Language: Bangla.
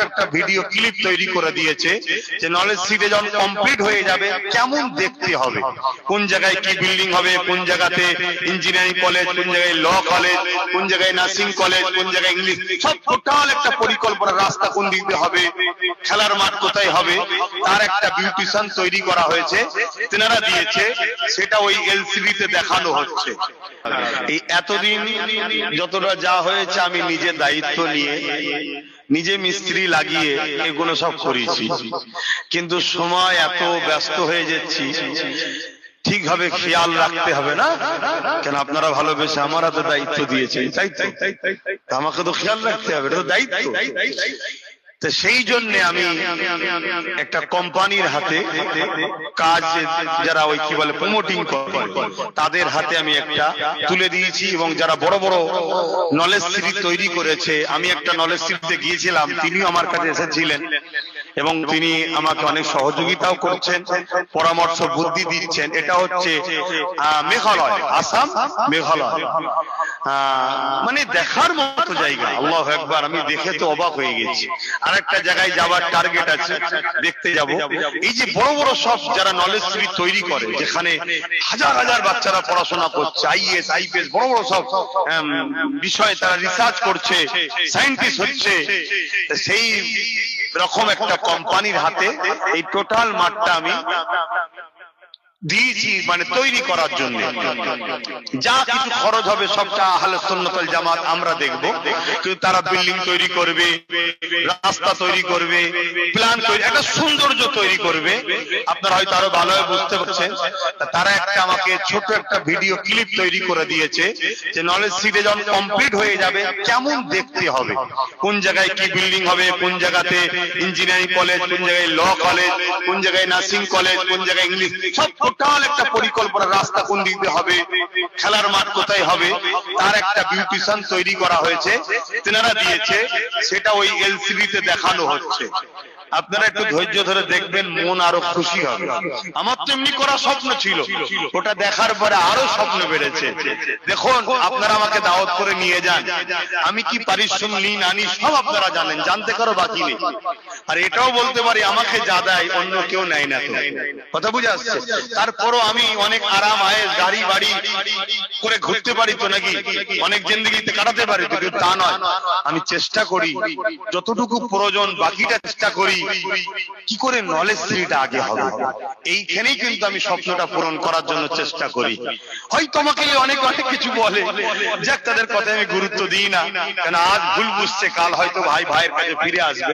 একটা ভিডিও ক্লিপ তৈরি করে দিয়েছে যে নলেজ সিটে যখন কমপ্লিট হয়ে যাবে কেমন দেখতে হবে, কোন জায়গায় কি বিল্ডিং হবে, কোন জায়গাতে ইঞ্জিনিয়ারিং কলেজ, কোন জায়গায় ল কলেজ, কোন জায়গায় নার্সিং কলেজ, কোন জায়গায় ইংলিশ, সব টোটাল একটা পরিকল্পনা, রাস্তা কোন দিক দিয়ে হবে, খেলার মাঠ কোথায় হবে, তার একটা বিউটিশন তৈরি করা হয়েছে, তেনারা দিয়েছে, সেটা ওই এলসিডি তে দেখানো হচ্ছে। এই এতদিন যতটা যা হয়েছে আমি নিজে দায়িত্ব নিয়ে নিজে মিস্ত্রি লাগিয়ে এগুলো সব করেছি, কিন্তু সময় এত ব্যস্ত হয়ে যাচ্ছি, ঠিকভাবে খেয়াল রাখতে হবে না কেন? আপনারা ভালোবেসে আমার হাতে দায়িত্ব দিয়েছেন, তাই তো আমাকে তো খেয়াল রাখতে হবে, এটা তো দায়িত্ব। তো সেই জন্য আমি একটা কোম্পানির হাতে কাজ, যারা ওই কি বলে প্রমোটিং করে, তাদের হাতে আমি একটা তুলে দিয়েছি। এবং যারা বড় বড় নলেজ সিরিজ তৈরি করেছে, আমি একটা নলেজ সিরিজে গিয়েছিলাম, তিনিও আমার কাছে এসেছিলেন এবং তিনি আমাকে অনেক সহযোগিতাও করছেন, পরামর্শ বুদ্ধি দিচ্ছেন। এটা হচ্ছে মেঘালয়, আসাম মেঘালয়, মানে দেখার মতো জায়গা। আল্লাহু আকবার, আমি দেখে তো অবাক হয়ে গেছি। আর একটা জায়গায় যাওয়ার টার্গেট আছে, দেখতে যাব। এই যে বড় বড় সব যারা নলেজ সিরিজ তৈরি করে, যেখানে হাজার হাজার বাচ্চারা পড়াশোনা করছে, আইএস আইপিএস বড় বড় সব বিষয়ে তারা রিসার্চ করছে, সায়েন্টিস্ট হচ্ছে, সেই রকম একটা কোম্পানির হাতে এই টোটাল মাঠটা আমি দিয়েছি, মানে তৈরি করার জন্য। যা কিছু খরচ হবে সবটা আহলে সুন্নাত ওয়াল জামাত আমরা দেখব, কিন্তু তারা বিল্ডিং তৈরি করবে, রাস্তা তৈরি করবে, প্ল্যান তৈরি, একটা সৌন্দর্য তৈরি করবে। আপনারা হয়তো আরো ভালোভাবে বুঝতে পারছেন। তারা একটা আমাকে ছোট একটা ভিডিও ক্লিপ তৈরি করে দিয়েছে যে নলেজ সিটে যখন কমপ্লিট হয়ে যাবে কেমন দেখতে হবে, কোন জায়গায় কি বিল্ডিং হবে, কোন জায়গাতে ইঞ্জিনিয়ারিং কলেজ, কোন জায়গায় ল কলেজ, কোন জায়গায় নার্সিং কলেজ, কোন জায়গায় ইংলিশ, সব টোটাল একটা পরিকল্পনা, রাস্তা কোন দিক দিয়ে হবে, খেলার মাঠ কোথায় হবে, তার একটা বিউটিশন তৈরি করা হয়েছে, তেনারা দিয়েছে, সেটা ওই এলসিডি তে দেখানো হচ্ছে। আপনারা একটু ধৈর্য ধরে দেখবেন, মন আরো খুশি হবে। আমার তো এমনি করা স্বপ্ন ছিল, ওটা দেখার পরে আরো স্বপ্ন বেড়েছে। দেখুন, আপনারা আমাকে দাওয়াত করে নিয়ে যান, আমি কি পারিশ্রমিক নিই না নিই সব আপনারা জানেন, জানতে কারো বাকি নেই। আর এটাও বলতে পারি, আমাকে যা দেয় অন্য কেউ নেয় না। তো কথা বুঝে আসছে? তারপরও আমি অনেক আরাম আয়েস গাড়ি বাড়ি করে ঘুরতে পারি তো, নাকি অনেক জিন্দেগিতে কাটাতে পারি তো, কিন্তু তা নয়। আমি চেষ্টা করি যতটুকু প্রয়োজন, বাকিটা চেষ্টা করি কি করে নলেজ সিটিটা আগে হবে। এইখানেই কিন্তু আমি স্বপ্নটা পূরণ করার জন্য চেষ্টা করি। হয়তো আমাকে অনেক অনেক কিছু বলে, যাক তাদের কথায় আমি গুরুত্ব দিই না, কেন আজ ভুল বুঝছে, কাল হয়তো ভাই ভাইয়ের কাছে ফিরে আসবে।